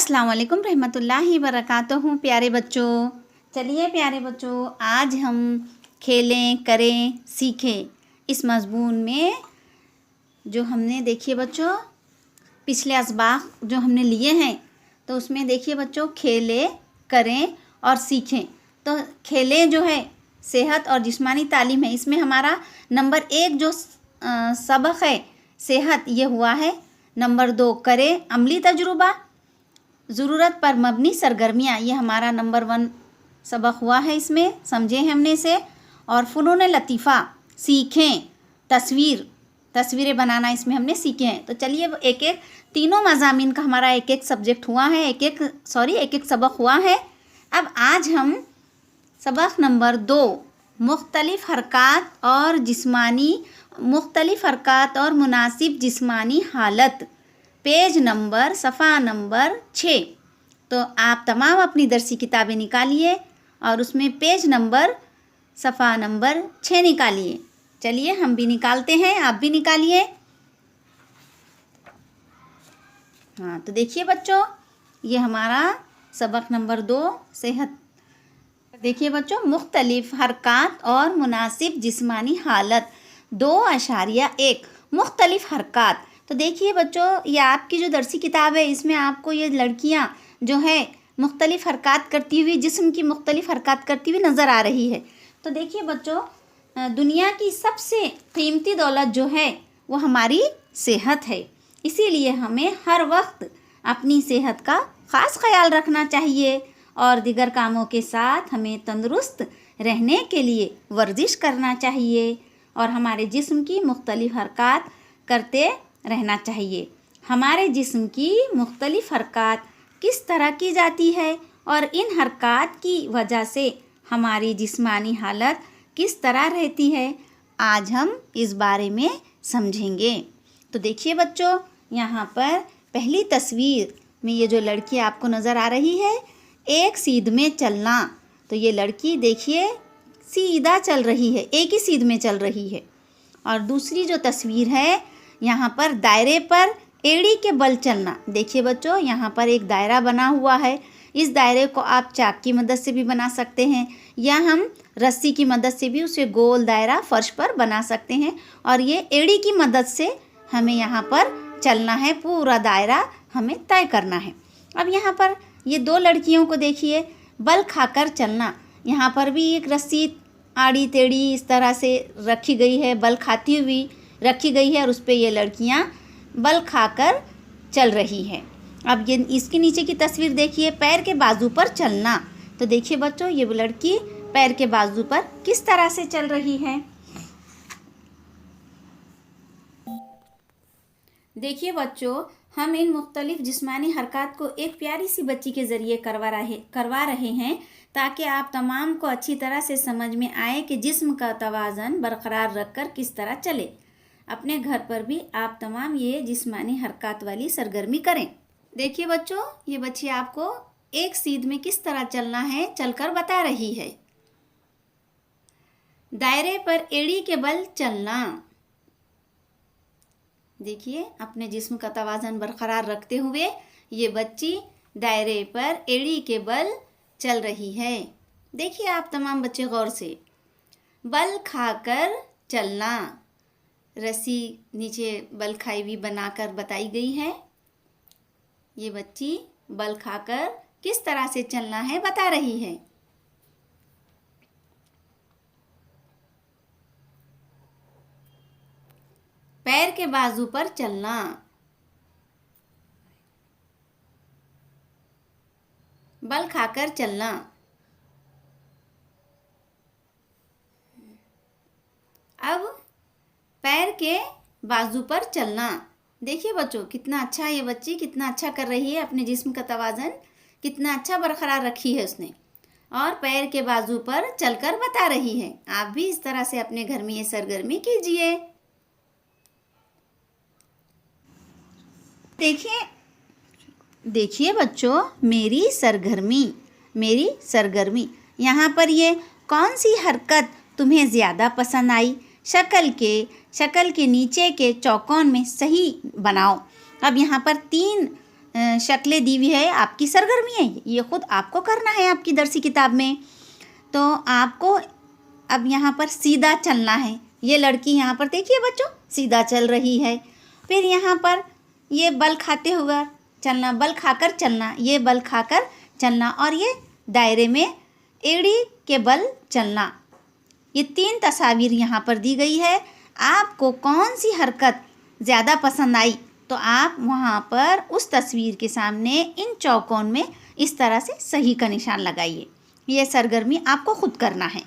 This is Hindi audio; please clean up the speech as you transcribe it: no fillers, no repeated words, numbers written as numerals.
अस्सलाम वालेकुम रहमतुल्लाहि वबरकातुहू। प्यारे बच्चों, चलिए प्यारे बच्चों, आज हम खेलें, करें, सीखें इस मज़मून में जो हमने देखिए बच्चों पिछले असबाक जो हमने लिए हैं, तो उसमें देखिए बच्चों खेलें, करें और सीखें। तो खेलें जो है सेहत और जिस्मानी तालीम है, इसमें हमारा नंबर 1 जो सबक है सेहत ये हुआ है। नंबर 2 करें अमली तजुर्बा, ज़रूरत पर मबनी सरगर्मियाँ, ये हमारा नंबर 1 सबक हुआ है। इसमें समझे हमने से। और फ़नून लतीफ़ा सीखें, तस्वीरें बनाना इसमें हमने सीखे हैं। तो चलिए एक एक तीनों मज़ामीन का हमारा एक एक सब्जेक्ट हुआ है, एक एक सबक हुआ है। अब आज हम सबक नंबर 2 मुख्तलिफ़ हरकात और मुनासिब जिस्मानी हालत, पेज नंबर सफ़ा नंबर 6। तो आप तमाम अपनी दरसी किताबें निकालिए और उसमें पेज नंबर सफ़ा नंबर 6 निकालिए। चलिए हम भी निकालते हैं, आप भी निकालिए। हाँ, तो देखिए बच्चों ये हमारा सबक नंबर 2 सेहत। देखिए बच्चों मुख्तलिफ़ हरकात और मुनासिब जिस्मानी हालत 2.1 मुख्तलिफ़ हरकात। तो देखिए बच्चों ये आपकी जो दरसी किताब है इसमें आपको ये लड़कियां जो है मुख्तलिफ़ हरकात करती हुई, जिस्म की मुख्तलिफ़ हरकात करती हुई नज़र आ रही है। तो देखिए बच्चों दुनिया की सबसे कीमती दौलत जो है वो हमारी सेहत है, इसीलिए हमें हर वक्त अपनी सेहत का ख़ास ख्याल रखना चाहिए और दीगर कामों के साथ हमें तंदुरुस्त रहने के लिए वर्जिश करना चाहिए और हमारे जिस्म की मुख्तलिफ़ हरकात करते रहना चाहिए। हमारे जिस्म की मुख्तलिफ़ हरकात किस तरह की जाती है और इन हरकात की वजह से हमारी जिस्मानी हालत किस तरह रहती है, आज हम इस बारे में समझेंगे। तो देखिए बच्चों यहाँ पर पहली तस्वीर में ये जो लड़की आपको नज़र आ रही है, एक सीध में चलना। तो ये लड़की देखिए सीधा चल रही है, एक ही सीध में चल रही है। और दूसरी जो तस्वीर है यहाँ पर दायरे पर एड़ी के बल चलना। देखिए बच्चों यहाँ पर एक दायरा बना हुआ है, इस दायरे को आप चाक की मदद से भी बना सकते हैं या हम रस्सी की मदद से भी उसे गोल दायरा फर्श पर बना सकते हैं। और ये एड़ी की मदद से हमें यहाँ पर चलना है, पूरा दायरा हमें तय करना है। अब यहाँ पर ये 2 लड़कियों को देखिए बल खाकर चलना। यहाँ पर भी एक रस्सी आड़ी टेढ़ी इस तरह से रखी गई है, बल खाती हुई रखी गई है और उस पर ये लड़कियाँ बल खाकर चल रही है। अब ये इसके नीचे की तस्वीर देखिए पैर के बाजू पर चलना। तो देखिए बच्चों ये लड़की पैर के बाजू पर किस तरह से चल रही है। देखिए बच्चों हम इन मुख्तलिफ जिस्मानी हरकत को एक प्यारी सी बच्ची के ज़रिए करवा रहे हैं ताकि आप तमाम को अच्छी तरह से समझ में आए कि जिस्म का तवाज़न बरकरार रखकर किस तरह चले। अपने घर पर भी आप तमाम ये जिस्मानी हरकत वाली सरगर्मी करें। देखिए बच्चों ये बच्ची आपको एक सीध में किस तरह चलना है चलकर बता रही है। दायरे पर एड़ी के बल चलना। देखिए अपने जिस्म का तवाज़न बरकरार रखते हुए ये बच्ची दायरे पर एड़ी के बल चल रही है। देखिए आप तमाम बच्चे गौर से, बल खाकर चलना, रस्सी नीचे बल खाई हुई बनाकर बताई गई है। ये बच्ची बल खाकर किस तरह से चलना है बता रही है। पैर के बाजू पर चलना। बल खाकर चलना। अब पैर के बाजू पर चलना। देखिए बच्चों कितना अच्छा ये बच्ची कितना अच्छा कर रही है, अपने जिस्म का तवाज़न कितना अच्छा बरकरार रखी है उसने और पैर के बाजू पर चलकर बता रही है। आप भी इस तरह से अपने घर में ये सरगर्मी कीजिए। देखिए बच्चों मेरी सरगर्मी, यहाँ पर ये कौन सी हरकत तुम्हें ज़्यादा पसंद आई, शक्ल के नीचे के चौकोन में सही बनाओ। अब यहाँ पर 3 शक्लें दी हुई है आपकी सरगर्मी है, ये खुद आपको करना है आपकी दरसी किताब में। तो आपको अब यहाँ पर सीधा चलना है। ये लड़की यहाँ पर देखिए बच्चों सीधा चल रही है। फिर यहाँ पर ये बल खाते हुए चलना, बल खाकर चलना, ये बल खाकर चलना, और ये दायरे में एड़ी के बल चलना। ये 3 तस्वीर यहाँ पर दी गई है। आपको कौन सी हरकत ज़्यादा पसंद आई तो आप वहाँ पर उस तस्वीर के सामने इन चौकोन में इस तरह से सही का निशान लगाइए। ये सरगर्मी आपको खुद करना है।